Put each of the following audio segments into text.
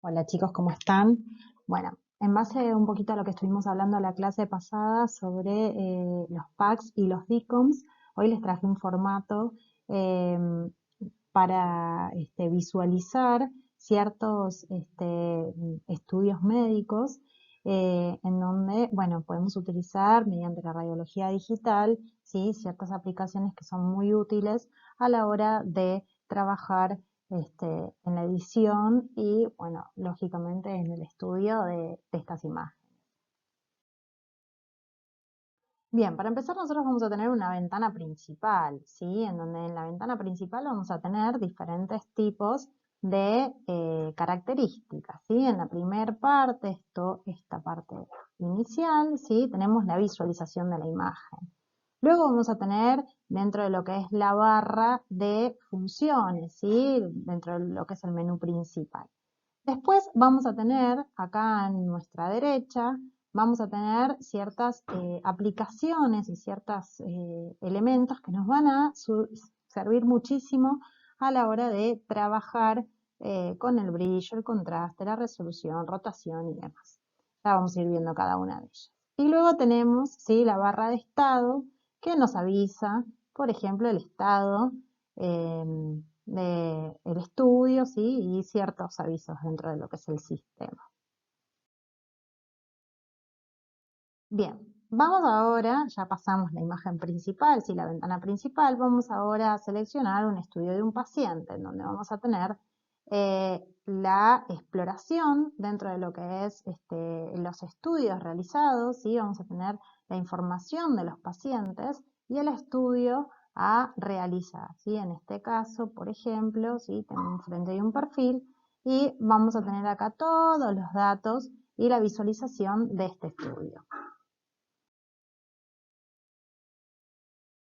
Hola chicos, ¿cómo están? Bueno, en base un poquito a lo que estuvimos hablando en la clase pasada sobre los packs y los DICOMs, hoy les traje un formato para visualizar ciertos estudios médicos en donde, bueno, podemos utilizar mediante la radiología digital, ¿sí? Ciertas aplicaciones que son muy útiles a la hora de trabajar en la edición y, bueno, lógicamente en el estudio de estas imágenes. Bien, para empezar nosotros vamos a tener una ventana principal, ¿sí? En donde en la ventana principal vamos a tener diferentes tipos de características, ¿sí? En la primera parte, esta parte inicial, ¿sí? Tenemos la visualización de la imagen. Luego vamos a tener dentro de lo que es la barra de funciones, ¿sí? Dentro de lo que es el menú principal. Después vamos a tener acá en nuestra derecha, vamos a tener ciertas aplicaciones y ciertos elementos que nos van a servir muchísimo a la hora de trabajar con el brillo, el contraste, la resolución, rotación y demás. Ya vamos a ir viendo cada una de ellas. Y luego tenemos, ¿sí?, la barra de estado que nos avisa, por ejemplo, el estado del estudio, ¿sí? Y ciertos avisos dentro de lo que es el sistema. Bien, vamos ahora, ya pasamos la imagen principal, ¿sí? La ventana principal, vamos ahora a seleccionar un estudio de un paciente, en donde vamos a tener la exploración dentro de lo que es los estudios realizados, ¿sí? Vamos a tener la información de los pacientes y el estudio a realizar, ¿sí? En este caso, por ejemplo, ¿sí?, tengo enfrente de un perfil y vamos a tener acá todos los datos y la visualización de este estudio.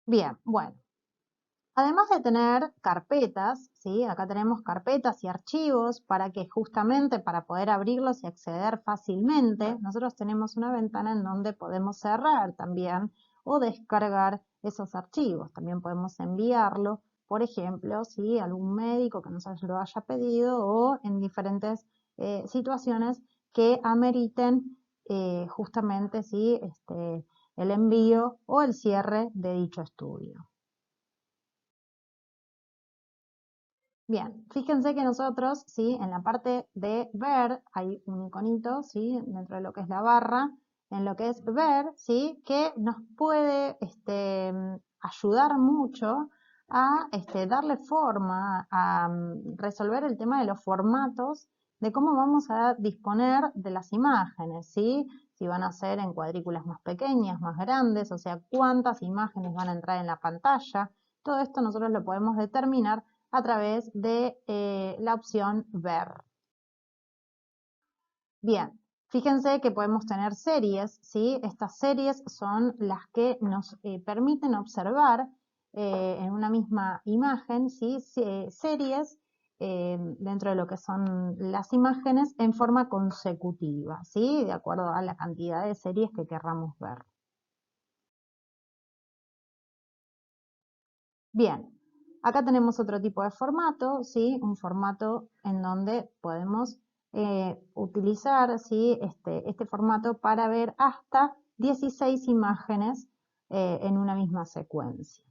Bien, bueno, además de tener carpetas, ¿sí? Acá tenemos carpetas y archivos para que justamente para poder abrirlos y acceder fácilmente, nosotros tenemos una ventana en donde podemos cerrar también o descargar esos archivos. También podemos enviarlo, por ejemplo, si algún médico que nos lo haya pedido o en diferentes situaciones que ameriten justamente, ¿sí?, el envío o el cierre de dicho estudio. Bien, fíjense que nosotros, ¿sí?, en la parte de ver hay un iconito, ¿sí?, dentro de lo que es la barra, en lo que es ver, ¿sí?, que nos puede ayudar mucho a darle forma, a resolver el tema de los formatos, de cómo vamos a disponer de las imágenes, ¿sí? Si van a ser en cuadrículas más pequeñas, más grandes, o sea, cuántas imágenes van a entrar en la pantalla. Todo esto nosotros lo podemos determinar a través de la opción ver. Bien, fíjense que podemos tener series, ¿sí? Estas series son las que nos permiten observar en una misma imagen, ¿sí?, series dentro de lo que son las imágenes en forma consecutiva, ¿sí?, de acuerdo a la cantidad de series que querramos ver. Bien, acá tenemos otro tipo de formato, ¿sí? Un formato en donde podemos utilizar, ¿sí?, este formato para ver hasta 16 imágenes en una misma secuencia.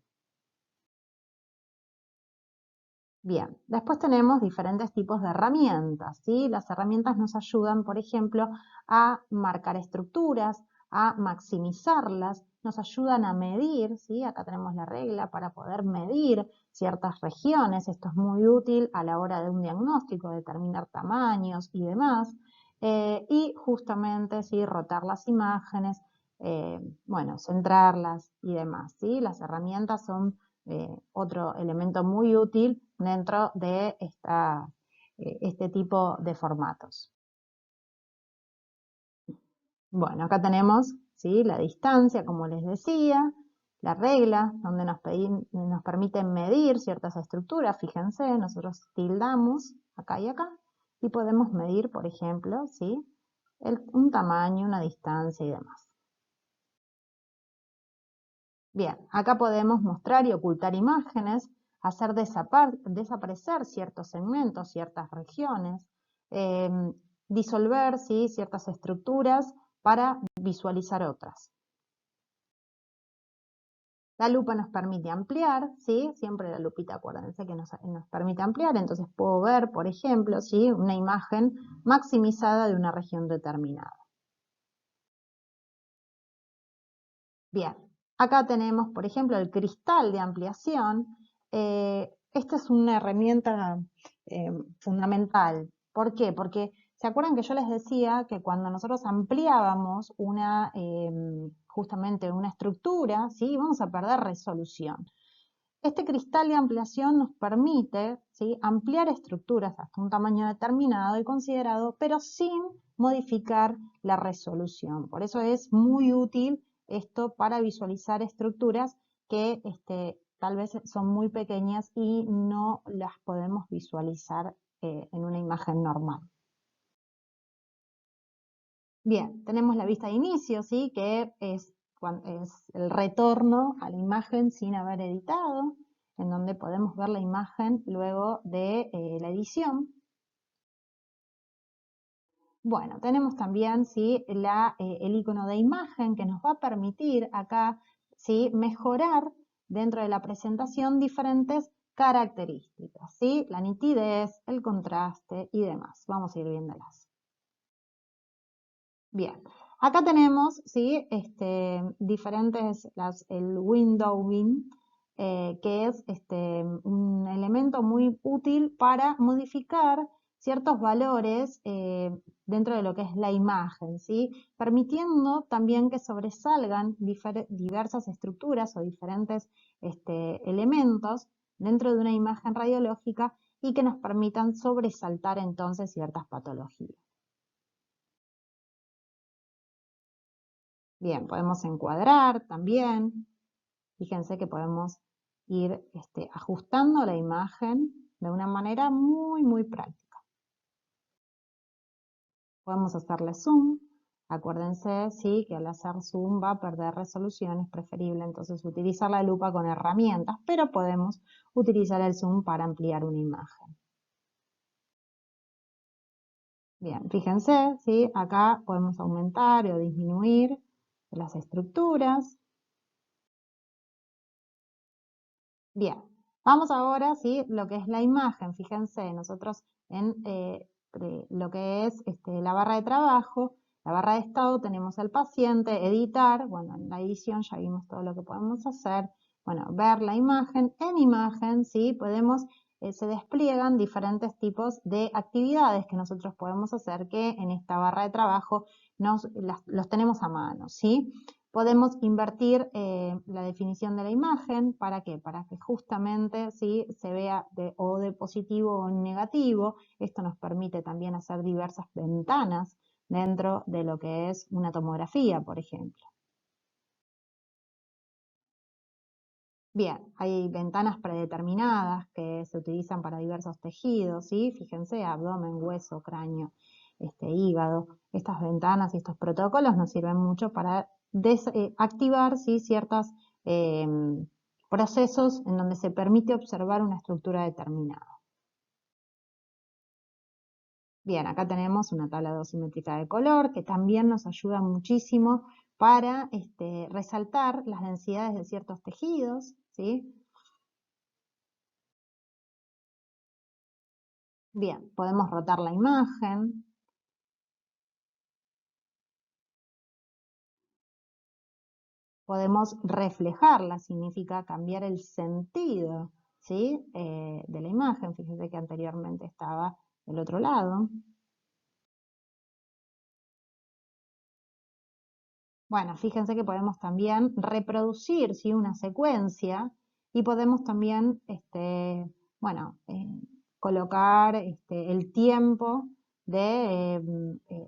Bien, después tenemos diferentes tipos de herramientas, ¿sí? Las herramientas nos ayudan, por ejemplo, a marcar estructuras, a maximizarlas, nos ayudan a medir, ¿sí? Acá tenemos la regla para poder medir ciertas regiones, esto es muy útil a la hora de un diagnóstico, determinar tamaños y demás, y justamente, ¿sí?, rotar las imágenes, bueno, centrarlas y demás, ¿sí? Las herramientas son otro elemento muy útil dentro de este tipo de formatos. Bueno, acá tenemos, ¿sí?, la distancia, como les decía, la regla, donde nos permiten medir ciertas estructuras. Fíjense, nosotros tildamos acá y acá y podemos medir, por ejemplo, ¿sí?, un tamaño, una distancia y demás. Bien, acá podemos mostrar y ocultar imágenes, hacer desaparecer ciertos segmentos, ciertas regiones, disolver, ¿sí?, ciertas estructuras para visualizar otras. La lupa nos permite ampliar, ¿sí? Siempre la lupita, acuérdense que nos permite ampliar, entonces puedo ver, por ejemplo, ¿sí?, una imagen maximizada de una región determinada. Bien, acá tenemos, por ejemplo, el cristal de ampliación. Esta es una herramienta fundamental. ¿Por qué? Porque ¿se acuerdan que yo les decía que cuando nosotros ampliábamos justamente una estructura, ¿sí?, vamos a perder resolución? Este cristal de ampliación nos permite, ¿sí?, ampliar estructuras hasta un tamaño determinado y considerado, pero sin modificar la resolución. Por eso es muy útil esto para visualizar estructuras que tal vez son muy pequeñas y no las podemos visualizar en una imagen normal. Bien, tenemos la vista de inicio, ¿sí?, que es el retorno a la imagen sin haber editado, en donde podemos ver la imagen luego de la edición. Bueno, tenemos también, ¿sí?, el icono de imagen que nos va a permitir acá, ¿sí?, mejorar dentro de la presentación diferentes características, ¿sí?, la nitidez, el contraste y demás. Vamos a ir viéndolas. Bien, acá tenemos, ¿sí?, diferentes, el windowing, que es un elemento muy útil para modificar ciertos valores dentro de lo que es la imagen, ¿sí?, permitiendo también que sobresalgan diversas estructuras o diferentes elementos dentro de una imagen radiológica y que nos permitan sobresaltar entonces ciertas patologías. Bien, podemos encuadrar también. Fíjense que podemos ir ajustando la imagen de una manera muy, muy práctica. Podemos hacerle zoom. Acuérdense, sí, que al hacer zoom va a perder resolución, es preferible entonces utilizar la lupa con herramientas, pero podemos utilizar el zoom para ampliar una imagen. Bien, fíjense, ¿sí?, acá podemos aumentar o disminuir las estructuras. Bien, vamos ahora, ¿sí?, lo que es la imagen. Fíjense, nosotros en lo que es la barra de trabajo, la barra de estado, tenemos el paciente, editar. Bueno, en la edición ya vimos todo lo que podemos hacer. Bueno, ver la imagen. En imagen, ¿sí?, se despliegan diferentes tipos de actividades que nosotros podemos hacer que en esta barra de trabajo los tenemos a mano, ¿sí? Podemos invertir la definición de la imagen. ¿Para qué? Para que justamente, ¿sí?, se vea o de positivo o negativo. Esto nos permite también hacer diversas ventanas dentro de lo que es una tomografía, por ejemplo. Bien, hay ventanas predeterminadas que se utilizan para diversos tejidos, ¿sí? Fíjense, abdomen, hueso, cráneo, hígado. Estas ventanas y estos protocolos nos sirven mucho para activar, ¿sí?, ciertos procesos en donde se permite observar una estructura determinada. Bien, acá tenemos una tabla dosimétrica de color que también nos ayuda muchísimo para resaltar las densidades de ciertos tejidos, ¿sí? Bien, podemos rotar la imagen. Podemos reflejarla, significa cambiar el sentido, ¿sí?, de la imagen. Fíjense que anteriormente estaba del otro lado. Bueno, fíjense que podemos también reproducir, ¿sí?, una secuencia y podemos también, bueno, colocar el tiempo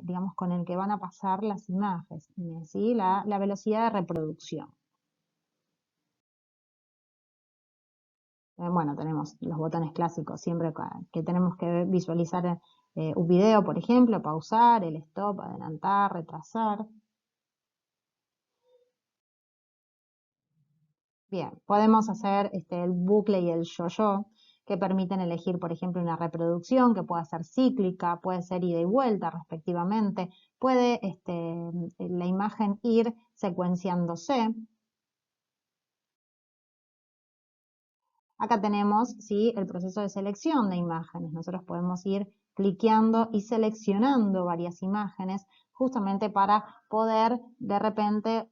digamos, con el que van a pasar las imágenes, ¿sí?, la velocidad de reproducción. Bueno, tenemos los botones clásicos siempre que tenemos que visualizar un video, por ejemplo, pausar, el stop, adelantar, retrasar. Bien, podemos hacer el bucle y el yo-yo, que permiten elegir, por ejemplo, una reproducción que pueda ser cíclica, puede ser ida y vuelta respectivamente, puede la imagen ir secuenciándose. Acá tenemos, ¿sí?, el proceso de selección de imágenes. Nosotros podemos ir cliqueando y seleccionando varias imágenes justamente para poder de repente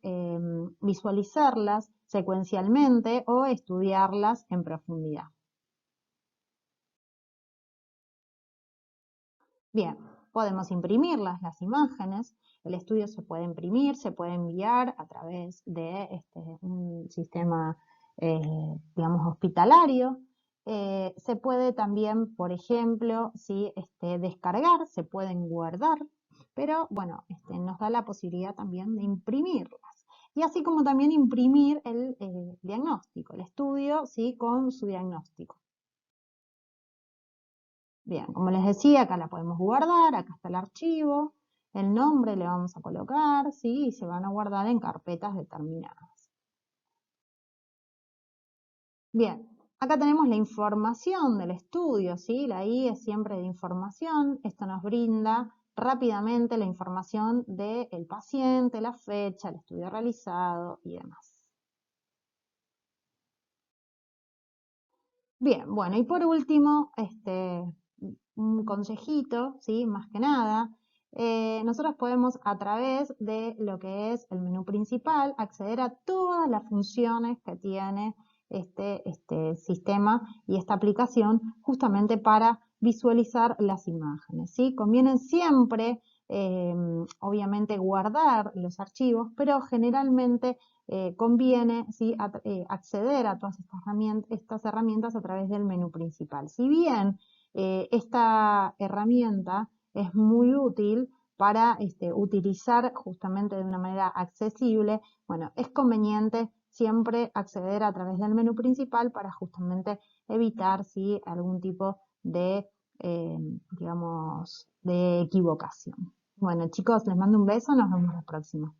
visualizarlas secuencialmente o estudiarlas en profundidad. Bien, podemos imprimirlas, las imágenes. El estudio se puede imprimir, se puede enviar a través de un sistema, digamos, hospitalario. Se puede también, por ejemplo, ¿sí?, descargar, se pueden guardar, pero bueno, nos da la posibilidad también de imprimirlas. Y así como también imprimir el diagnóstico, el estudio, ¿sí?, con su diagnóstico. Bien, como les decía, acá la podemos guardar, acá está el archivo, el nombre le vamos a colocar, ¿sí?, y se van a guardar en carpetas determinadas. Bien, acá tenemos la información del estudio, ¿sí? La I es siempre de información. Esto nos brinda rápidamente la información del paciente, la fecha, el estudio realizado y demás. Bien, bueno, y por último, un consejito, ¿sí?, más que nada, nosotros podemos a través de lo que es el menú principal acceder a todas las funciones que tiene este sistema y esta aplicación justamente para visualizar las imágenes, ¿sí? Conviene siempre, obviamente, guardar los archivos, pero generalmente conviene, ¿sí?, acceder a todas estas herramientas a través del menú principal. Si bien esta herramienta es muy útil para utilizar justamente de una manera accesible, bueno, es conveniente siempre acceder a través del menú principal para justamente evitar, ¿sí?, algún tipo de, digamos, de equivocación. Bueno, chicos, les mando un beso, nos vemos la próxima.